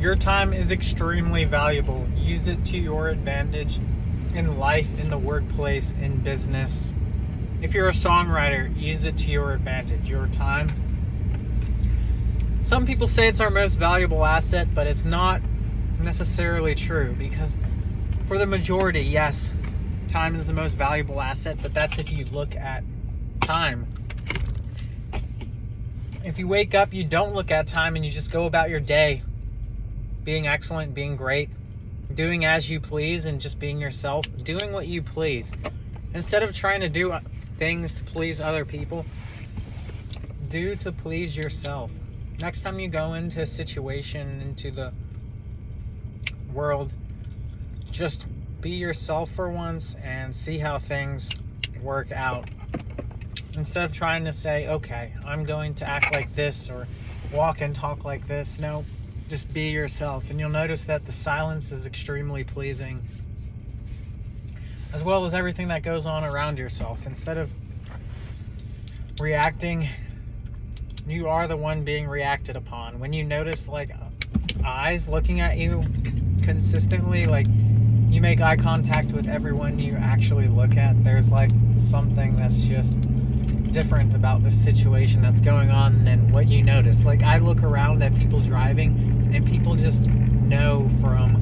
Your time is extremely valuable. Use it to your advantage in life, in the workplace, in business. If you're a songwriter, use it to your advantage. Your time. Some people say it's our most valuable asset, but it's not necessarily true, because for the majority, yes, time is the most valuable asset, but that's if you look at time. If you wake up, you don't look at time, and you just go about your day being excellent, being great, doing as you please, and just being yourself, doing what you please. Instead of trying to do things to please other people, do to please yourself. Next time you go into a situation, into the world, just be yourself for once and see how things work out. Instead of trying to say, okay, I'm going to act like this or walk and talk like this. No, just be yourself. And you'll notice that the silence is extremely pleasing, as well as everything that goes on around yourself. Instead of reacting, you are the one being reacted upon. When you notice like eyes looking at you consistently, like you make eye contact with everyone you actually look at, there's like something that's just different about the situation that's going on than what you notice. Like I look around at people driving, and people just know from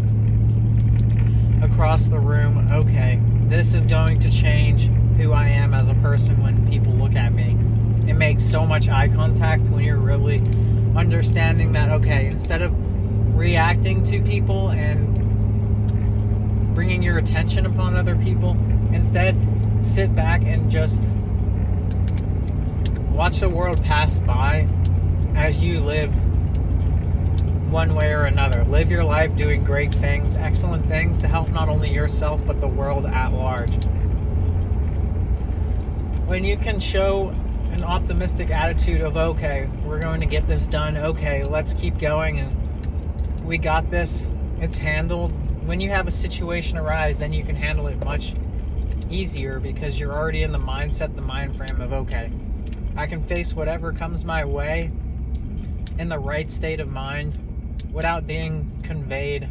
across the room, okay, this is going to change who I am as a person when people look at me. It makes so much eye contact when you're really understanding that, okay, instead of reacting to people and bringing your attention upon other people, instead sit back and just watch the world pass by as you live one way or another. Live your life doing great things, excellent things to help not only yourself but the world at large. When you can show an optimistic attitude of, okay, we're going to get this done, okay, let's keep going, and we got this, it's handled. When you have a situation arise, then you can handle it much easier, because you're already in the mindset, the mind frame of, okay, I can face whatever comes my way in the right state of mind without being conveyed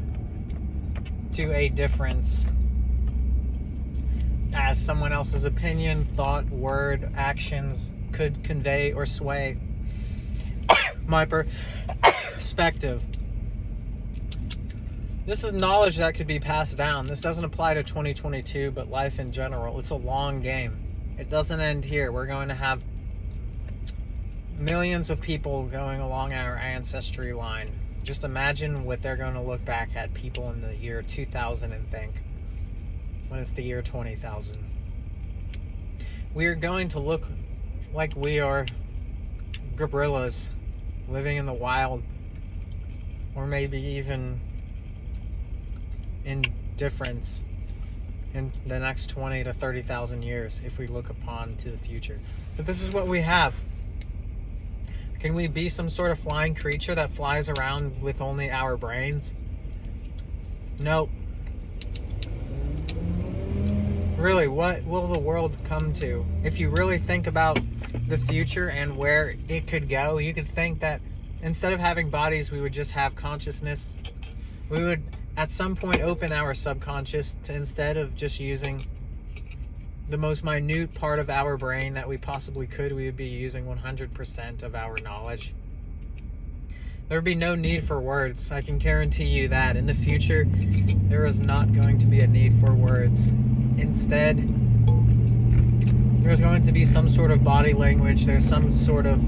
to a difference as someone else's opinion, thought, word, actions could convey or sway my perspective. This is knowledge that could be passed down. This doesn't apply to 2022, but life in general. It's a long game. It doesn't end here. We're going to have millions of people going along our ancestry line. Just imagine what they're going to look back at people in the year 2000 and think, when it's the year 20,000. We are going to look like we are gorillas living in the wild, or maybe even indifference in the next 20 to 30,000 years if we look upon to the future. But this is what we have. Can we be some sort of flying creature that flies around with only our brains? Nope. Really, what will the world come to? If you really think about the future and where it could go, you could think that instead of having bodies, we would just have consciousness. We would at some point open our subconscious to, instead of just using the most minute part of our brain that we possibly could, we would be using 100% of our knowledge. There would be no need for words. I can guarantee you that. In the future, there is not going to be a need for words. Instead, there's going to be some sort of body language. There's some sort of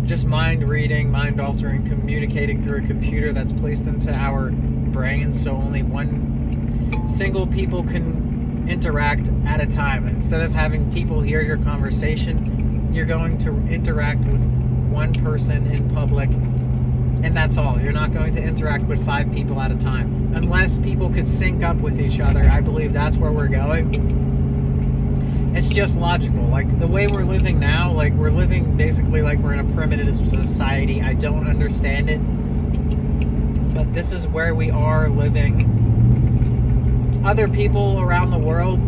just mind reading, mind altering, communicating through a computer that's placed into our brain, so only one single people can interact at a time. Instead of having people hear your conversation, you're going to interact with one person in public, and that's all. You're not going to interact with 5 people at a time. Unless people could sync up with each other, I believe that's where we're going. It's just logical. Like, the way we're living now, like, we're living basically like we're in a primitive society. I don't understand it, but this is where we are living. Other people around the world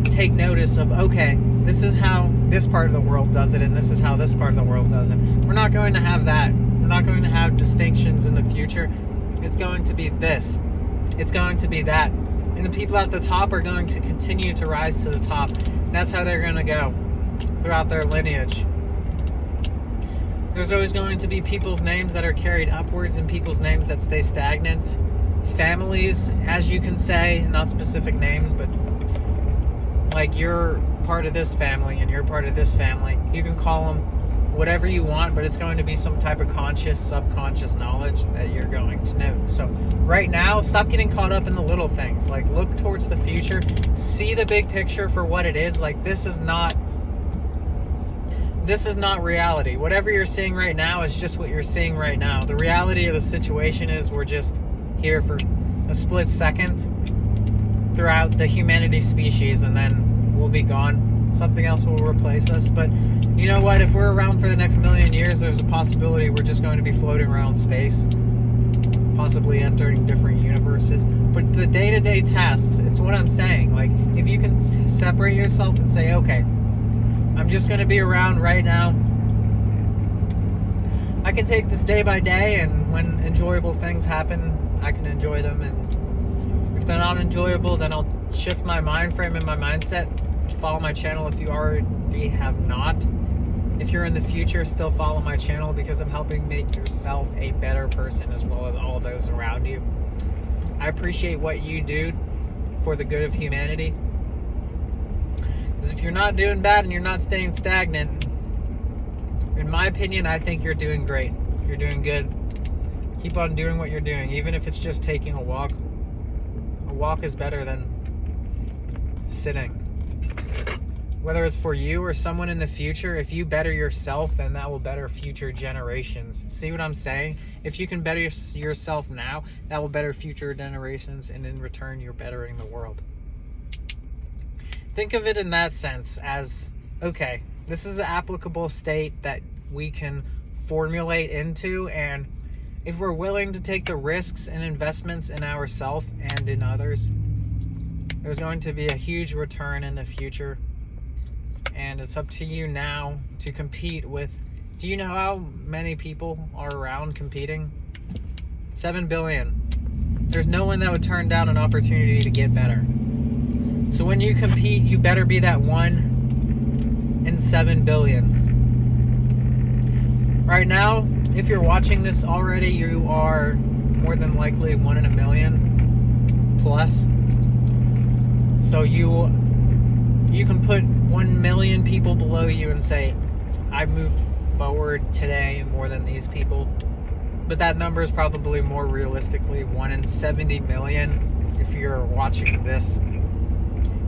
take notice of, okay, this is how this part of the world does it, and this is how this part of the world does it. We're not going to have that. We're not going to have distinctions in the future. It's going to be this. It's going to be that. And the people at the top are going to continue to rise to the top. That's how they're going to go throughout their lineage. There's always going to be people's names that are carried upwards and people's names that stay stagnant. Families, as you can say, not specific names, but like you're part of this family and you're part of this family. You can call them whatever you want, but it's going to be some type of conscious, subconscious knowledge that you're going to know. So right now, stop getting caught up in the little things. Like, look towards the future. See the big picture for what it is. Like, this is not reality. Whatever you're seeing right now is just what you're seeing right now. The reality of the situation is we're just here for a split second throughout the humanity species, and then we'll be gone. Something else will replace us. But you know what? If we're around for the next million years, there's a possibility we're just going to be floating around space, possibly entering different universes. But the day-to-day tasks, it's what I'm saying. Like, if you can separate yourself and say, okay, I'm just going to be around right now. I can take this day by day, and when enjoyable things happen, I can enjoy them. And if they're not enjoyable, then I'll shift my mind frame and my mindset. Follow my channel if you already have not. If you're in the future, still follow my channel, because I'm helping make yourself a better person as well as all those around you. I appreciate what you do for the good of humanity. Because if you're not doing bad and you're not staying stagnant, in my opinion, I think you're doing great. You're doing good. Keep on doing what you're doing, even if it's just taking a walk. A walk is better than sitting. Whether it's for you or someone in the future, if you better yourself, then that will better future generations. See what I'm saying? If you can better yourself now, that will better future generations, and in return, you're bettering the world. Think of it in that sense as, okay, this is an applicable state that we can formulate into, and if we're willing to take the risks and investments in ourselves and in others, there's going to be a huge return in the future. And it's up to you now to compete with, do you know how many people are around competing? 7 billion. There's no one that would turn down an opportunity to get better. So when you compete, you better be that 1 in 7 billion. Right now, if you're watching this already, you are more than likely 1 in a million plus. So you can put 1 million people below you and say, I moved forward today more than these people. But that number is probably more realistically 1 in 70 million if you're watching this.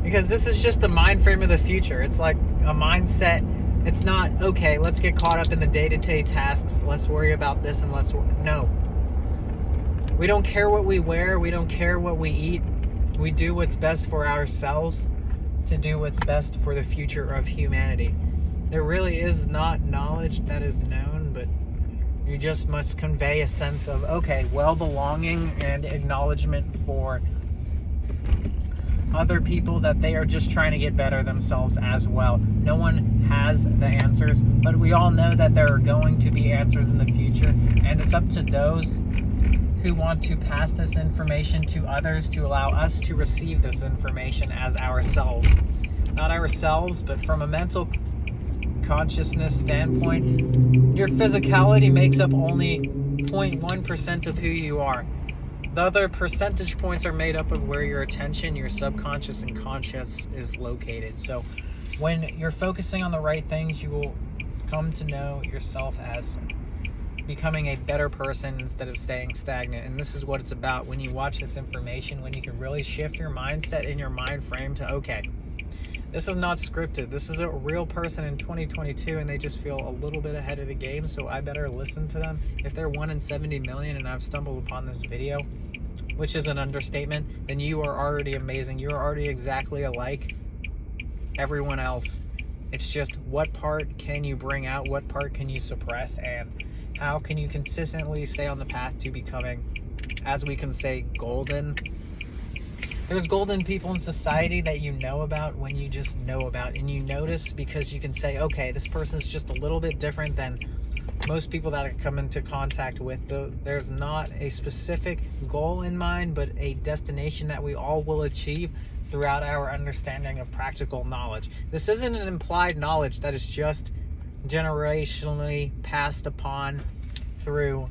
Because this is just the mind frame of the future. It's like a mindset. It's not, okay, let's get caught up in the day-to-day tasks. Let's worry about this and no. We don't care what we wear. We don't care what we eat. We do what's best for ourselves to do what's best for the future of humanity. There really is not knowledge that is known, but you just must convey a sense of, okay, well-belonging and acknowledgement for other people that they are just trying to get better themselves as well. No one has the answers, but we all know that there are going to be answers in the future, and it's up to those who want to pass this information to others to allow us to receive this information as ourselves. Not ourselves, but from a mental consciousness standpoint, your physicality makes up only 0.1% of who you are. The other percentage points are made up of where your attention, your subconscious and conscious is located. So when you're focusing on the right things, you will come to know yourself as becoming a better person instead of staying stagnant. And this is what it's about when you watch this information, when you can really shift your mindset and your mind frame to, okay, this is not scripted. This is a real person in 2022, and they just feel a little bit ahead of the game, so I better listen to them. If they're 1 in 70 million and I've stumbled upon this video, which is an understatement, then you are already amazing. You are already exactly alike everyone else. It's just, what part can you bring out? What part can you suppress? And how can you consistently stay on the path to becoming, as we can say, golden? There's golden people in society that you know about when you just know about, and you notice because you can say, okay, this person's just a little bit different than most people that I come into contact with, there's not a specific goal in mind, but a destination that we all will achieve throughout our understanding of practical knowledge. This isn't an implied knowledge that is just generationally passed upon through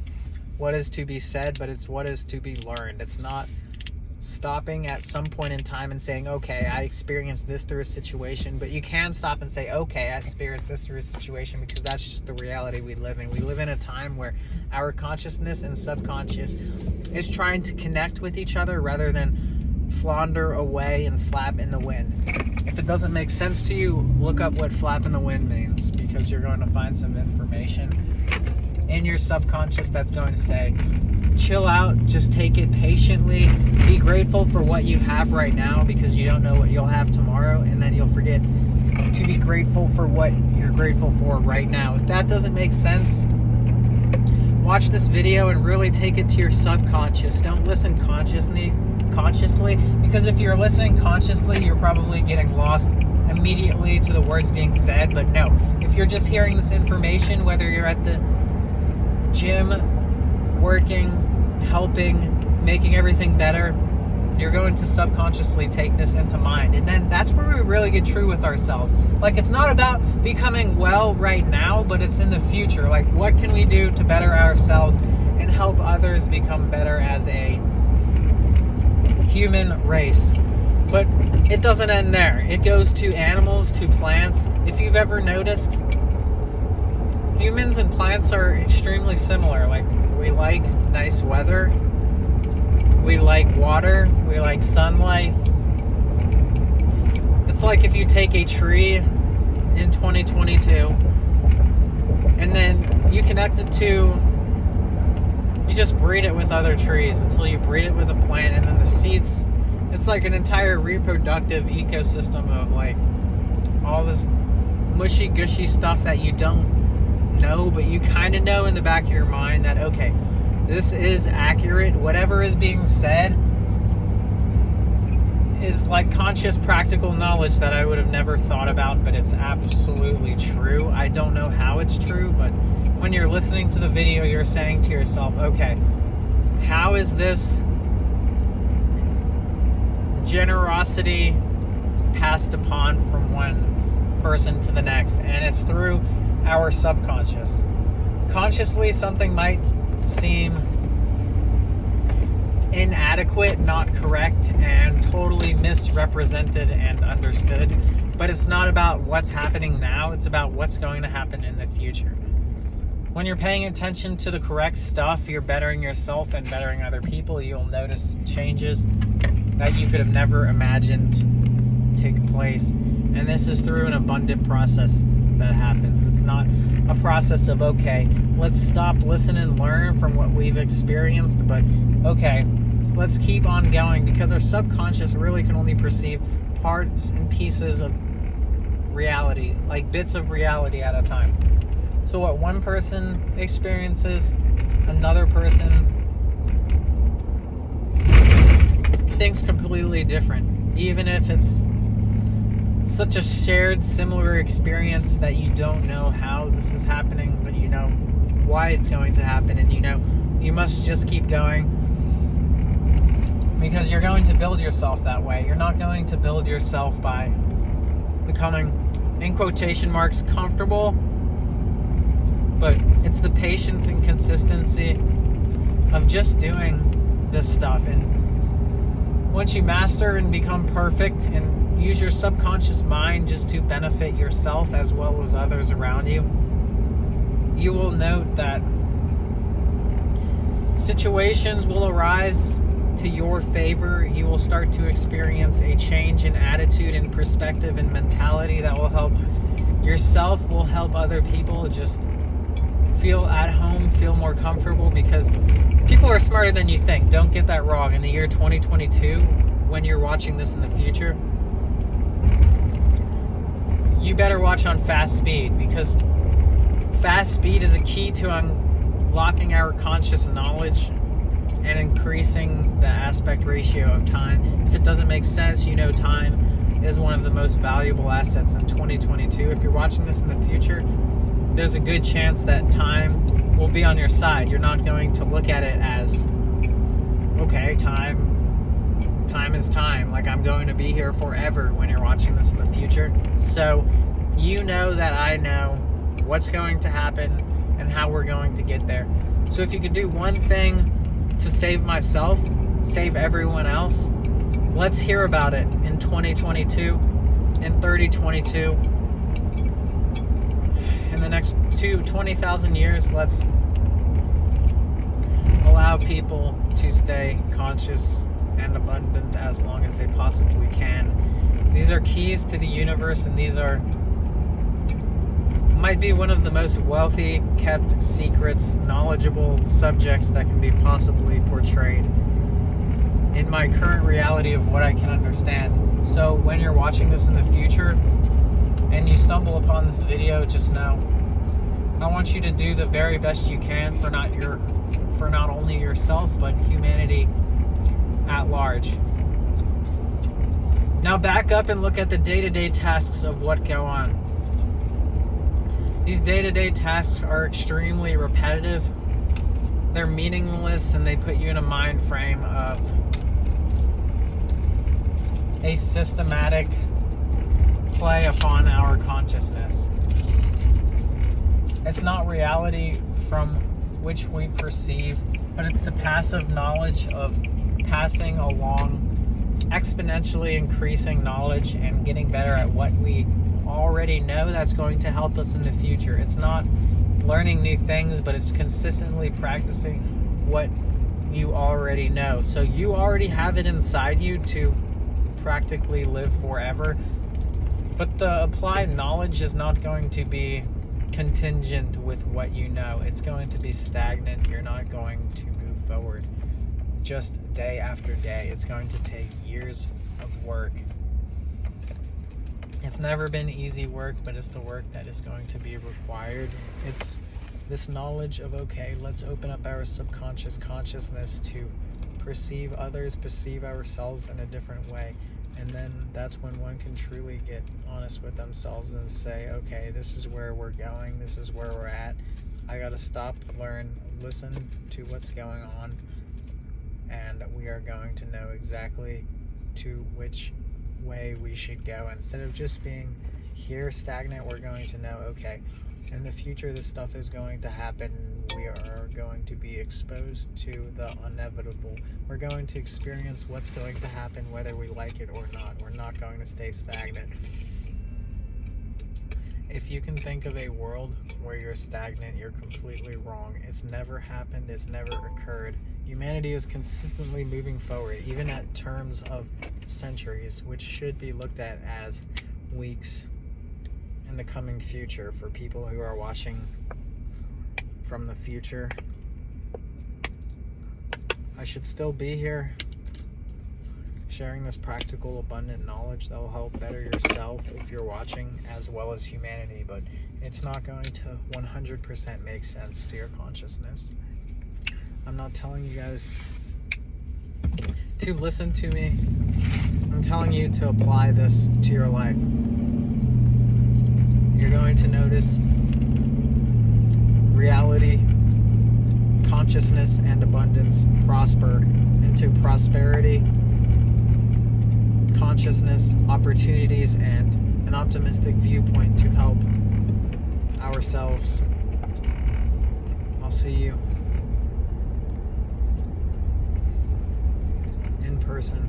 what is to be said, but it's what is to be learned. It's not stopping at some point in time and saying, okay, I experienced this through a situation, but you can stop and say, okay, I experienced this through a situation, because that's just the reality we live in. We live in a time where our consciousness and subconscious is trying to connect with each other rather than flounder away and flap in the wind. If it doesn't make sense to you, look up what flap in the wind means, because you're going to find some information in your subconscious that's going to say, chill out, just take it patiently, be grateful for what you have right now, because you don't know what you'll have tomorrow, and then you'll forget to be grateful for what you're grateful for right now. If that doesn't make sense, watch this video and really take it to your subconscious. Don't listen consciously, because if you're listening consciously, you're probably getting lost immediately to the words being said. But no, if you're just hearing this information, whether you're at the gym, working, helping, making everything better, you're going to subconsciously take this into mind. And then that's where we really get true with ourselves. Like, it's not about becoming well right now, but it's in the future. Like, what can we do to better ourselves and help others become better as a human race? But it doesn't end there. It goes to animals, to plants. If you've ever noticed, humans and plants are extremely similar. Like, we like nice weather, we like water, we like sunlight. It's like if you take a tree in 2022 and then you connect it to, you just breed it with other trees until you breed it with a plant, and then the seeds, it's like an entire reproductive ecosystem of like all this mushy gushy stuff that you don't know, but you kind of know in the back of your mind that, okay, this is accurate. Whatever is being said is like conscious practical knowledge that I would have never thought about, but it's absolutely true. I don't know how it's true, but when you're listening to the video, you're saying to yourself, okay, how is this generosity passed upon from one person to the next? And it's through our subconscious. Consciously, something might seem inadequate, not correct, and totally misrepresented and understood, but it's not about what's happening now, it's about what's going to happen in the future. When you're paying attention to the correct stuff, you're bettering yourself and bettering other people. You'll notice changes that you could have never imagined take place, and this is through an abundant process that happens. It's not a process of, okay, let's stop, listen, and learn from what we've experienced, but okay, let's keep on going, because our subconscious really can only perceive parts and pieces of reality, like bits of reality at a time. So what one person experiences, another person thinks completely different, even if it's such a shared, similar experience that you don't know how this is happening, but you know why it's going to happen, and you know you must just keep going, because you're going to build yourself that way. You're not going to build yourself by becoming, in quotation marks, comfortable, but it's the patience and consistency of just doing this stuff. And once you master and become perfect and use your subconscious mind just to benefit yourself as well as others around you, you will note that situations will arise to your favor. You will start to experience a change in attitude and perspective and mentality that will help yourself, will help other people just feel at home, feel more comfortable, because people are smarter than you think. Don't get that wrong. In the year 2022, when you're watching this in the future, you better watch on fast speed, because fast speed is a key to unlocking our conscious knowledge and increasing the aspect ratio of time. If it doesn't make sense, you know time is one of the most valuable assets in 2022. If you're watching this in the future, there's a good chance that time will be on your side. You're not going to look at it as, okay, time is time. Like, I'm going to be here forever when you're watching this in the future. So you know that I know what's going to happen and how we're going to get there. So if you could do one thing to save myself, save everyone else, let's hear about it in 2022, in 3022, in the next 20,000 years. Let's allow people to stay conscious and abundant as long as they possibly can. These are keys to the universe, and these might be one of the most wealthy kept secrets, knowledgeable subjects that can be possibly portrayed in my current reality of what I can understand. So when you're watching this in the future and you stumble upon this video, just know I want you to do the very best you can for not only yourself but humanity at large. Now back up and look at the day-to-day tasks of what go on. These day-to-day tasks are extremely repetitive. They're meaningless, and they put you in a mind frame of a systematic play upon our consciousness. It's not reality from which we perceive, but it's the passive knowledge of passing along exponentially increasing knowledge and getting better at what we already know that's going to help us in the future. It's not learning new things, but it's consistently practicing what you already know. So you already have it inside you to practically live forever, but the applied knowledge is not going to be contingent with what you know. It's going to be stagnant. You're not going to move forward just day after day. It's going to take years of work. It's never been easy work, but it's the work that is going to be required. It's this knowledge of, okay, let's open up our subconscious consciousness to perceive others, perceive ourselves in a different way. And then that's when one can truly get honest with themselves and say, okay, this is where we're going, this is where we're at. I gotta stop, learn, listen to what's going on, and we are going to know exactly to which way we should go. Instead of just being here stagnant, we're going to know, okay, in the future this stuff is going to happen. We are going to be exposed to the inevitable. We're going to experience what's going to happen whether we like it or not. We're not going to stay stagnant. If you can think of a world where you're stagnant, you're completely wrong. It's never happened. It's never occurred. Humanity is consistently moving forward, even at terms of centuries, which should be looked at as weeks in the coming future for people who are watching from the future. I should still be here sharing this practical, abundant knowledge that will help better yourself if you're watching, as well as humanity, but it's not going to 100% make sense to your consciousness. I'm not telling you guys to listen to me. I'm telling you to apply this to your life. You're going to notice reality, consciousness, and abundance prosper into prosperity, consciousness, opportunities, and an optimistic viewpoint to help ourselves. I'll see you in person.